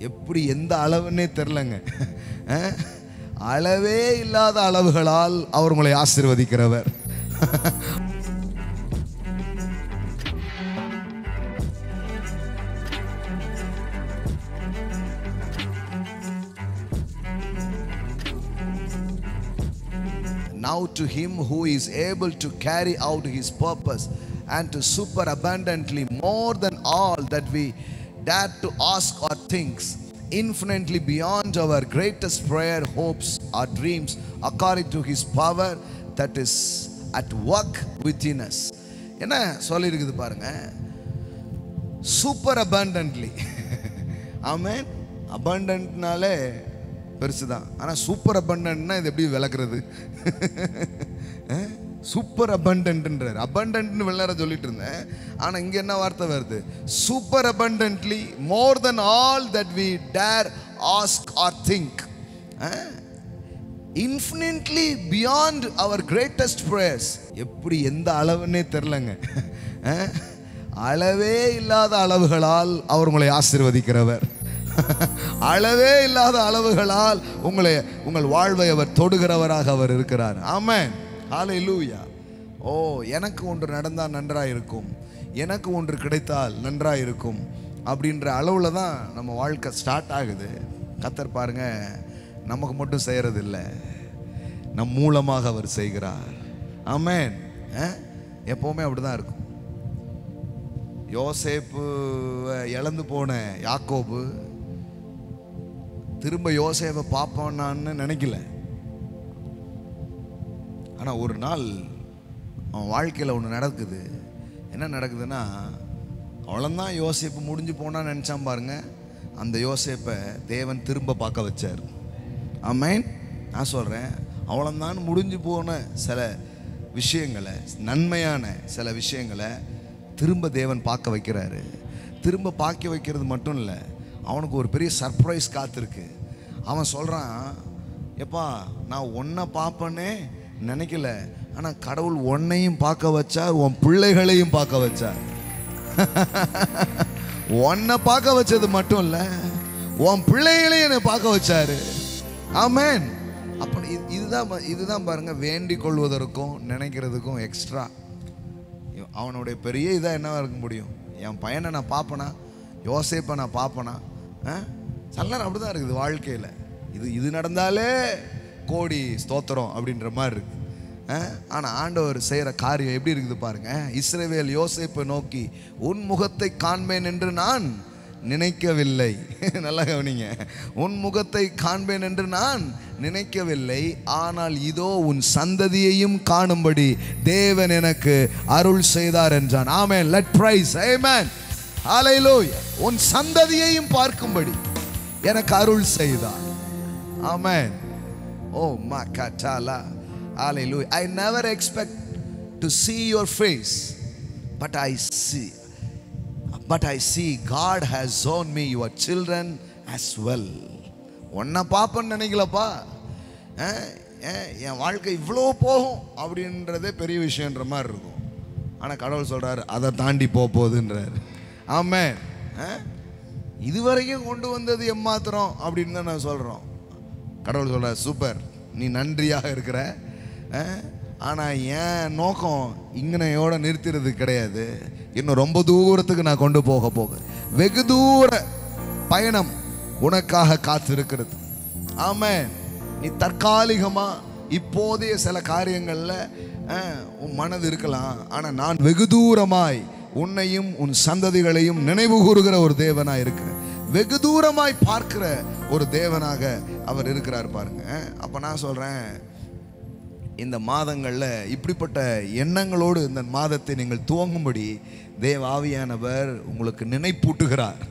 எப்படி எந்த அளவுன்னே தெரிலங்க. அளவே இல்லாத அளவுகளால் அவர் உங்களை ஆசீர்வதிக்கிறவர். Now to him who is able to carry out his purpose and to super abundantly more than all that we dare to ask or think, infinitely beyond our greatest prayer, hopes or dreams, according to his power that is at work within us. என்ன சொல்லி இருக்குது பாருங்க, super abundantly. ஆமென். abundantனாலே பெருசுதான். ஆனால் super அபண்டன்ட்னா இது எப்படி விளக்குறது? Super அபண்டன்ட்ன்றார். அபண்டன்ட்னு வெள்ளற சொல்லிட்டு இருந்தேன். ஆனால் இங்கே என்ன வார்த்தை வருது? Super abundantly more than all that we dare ask or think, infinitely beyond our greatest prayers. எப்படி எந்த அளவுன்னே தெரிலங்க. அளவே இல்லாத அளவுகளால் அவர் உங்களை ஆசீர்வதிக்கிறவர். அளவே இல்லாத அளவுகளால் உங்கள் வாழ்வை அவர் தொடுகிறவராக அவர் இருக்கிறார். ஆமென். ஹல்லேலூயா. ஓ, எனக்கு ஒன்று நடந்தால் நன்றாக இருக்கும், எனக்கு ஒன்று கிடைத்தால் நன்றாக இருக்கும் அப்படின்ற அளவில் தான் நம்ம வாழ்க்கை ஸ்டார்ட் ஆகுது. கர்த்தர் பாருங்க, நமக்கு மட்டும் செய்கிறது இல்லை, நம் மூலமாக அவர் செய்கிறார். ஆமென். எப்போவுமே அப்படி தான் இருக்கும். யோசேப்பு இழந்து போன யாக்கோபு திரும்ப யோசேப்பை பார்ப்பான்னு நினைக்கல. ஆனால் ஒரு நாள் அவன் வாழ்க்கையில் ஒன்று நடக்குது. என்ன நடக்குதுன்னா, அவ்வளோதான் யோசேப்பு முடிஞ்சு போனான்னு நினச்சான் பாருங்க. அந்த யோசேப்பை தேவன் திரும்ப பார்க்க வச்சார். ஆமென். நான் சொல்கிறேன், அவ்வளோதான் முடிஞ்சு போன சில விஷயங்களை, நன்மையான சில விஷயங்களை திரும்ப தேவன் பார்க்க வைக்கிறாரு. திரும்ப பார்க்க வைக்கிறது மட்டும் இல்லை, அவனுக்கு ஒரு பெரிய சர்ப்ரைஸ் காத்திருக்கு. அவன் சொல்கிறான், எப்பா நான் ஒன்றை பார்ப்பேன்னே நினைக்கல, ஆனால் கடவுள் ஒன்னையும் பார்க்க வச்சார், உன் பிள்ளைகளையும் பார்க்க வச்சார். ஒன்னை பார்க்க வச்சது மட்டும் இல்லை, உன் பிள்ளைகளையும் என்னை பார்க்க வச்சாரு. ஆமென். அப்போ இதுதான் பாருங்க, வேண்டிக் கொள்வதற்கும் நினைக்கிறதுக்கும் எக்ஸ்ட்ரா. அவனுடைய பெரிய இதாக என்னவா இருக்க முடியும்? என் பையனை நான் பார்ப்பேனா, யோசேப்பை நான் பார்ப்பேனா? சிலர் அப்படி தான் இருக்குது வாழ்க்கையில். இது நடந்தாலே கோடி ஸ்தோத்திரம் அப்படின்ற மாதிரி இருக்கு. ஆனால் ஆண்டவர் செய்கிற காரியம் எப்படி இருக்குது பாருங்க. இஸ்ரவேல் யோசேப்பை நோக்கி, உன் முகத்தை காண்பேன் என்று நான் நினைக்கவில்லை. நல்லா கவனிங்க. உன் முகத்தை காண்பேன் என்று நான் நினைக்கவில்லை, ஆனால் இதோ உன் சந்ததியையும் காணும்படி தேவன் எனக்கு அருள் செய்தார் என்றான். Amen. Let praise. Amen. Hallelujah. உன் சந்ததியையும் பார்க்கும்படி எனக்கு அருள் செய்தார். ஆமென். ஓ மக்கட்டலா. ஹல்லேலூயா. I never expect to see your face, but I see God has shown me your children as well. ஒன்றை பார்ப்பேன்னு நினைக்கலப்பா. என் வாழ்க்கை இவ்வளோ போகும் அப்படின்றதே பெரிய விஷயன்ற மாதிரி இருக்கும். ஆனால் கடவுள் சொல்கிறார், அதை தாண்டி போகுதுன்றார். ஆமென். இதுவரைக்கும் கொண்டு வந்தது எம்மாத்திரம் அப்படின்னு தான் நான் சொல்கிறோம். கடவுள் சொல்கிறார், சூப்பர், நீ நன்றியாக இருக்கிற, ஆனால் என் நோக்கம் இங்கனையோட நிறுத்துறது கிடையாது. இன்னும் ரொம்ப தூரத்துக்கு நான் கொண்டு போக வெகு தூர பயணம் உனக்காக காத்திருக்கிறது. ஆமென். நீ தற்காலிகமாக இப்போதைய சில காரியங்களில் உன் மனது இருக்கலாம், ஆனால் நான் வெகு தூரமாய் உன்னையும் உன் சந்ததிகளையும் நினைவு கூறுகிற ஒரு தேவனாக இருக்கிறேன். வெகு தூரமாய் பார்க்கிற ஒரு தேவனாக அவர் இருக்கிறார் பாருங்க. அப்போ நான் சொல்கிறேன், இந்த மாதங்களில் இப்படிப்பட்ட எண்ணங்களோடு இந்த மாதத்தை நீங்கள் துவங்கும்படி தேவ ஆவியானவர் உங்களுக்கு நினைப்பூட்டுகிறார்.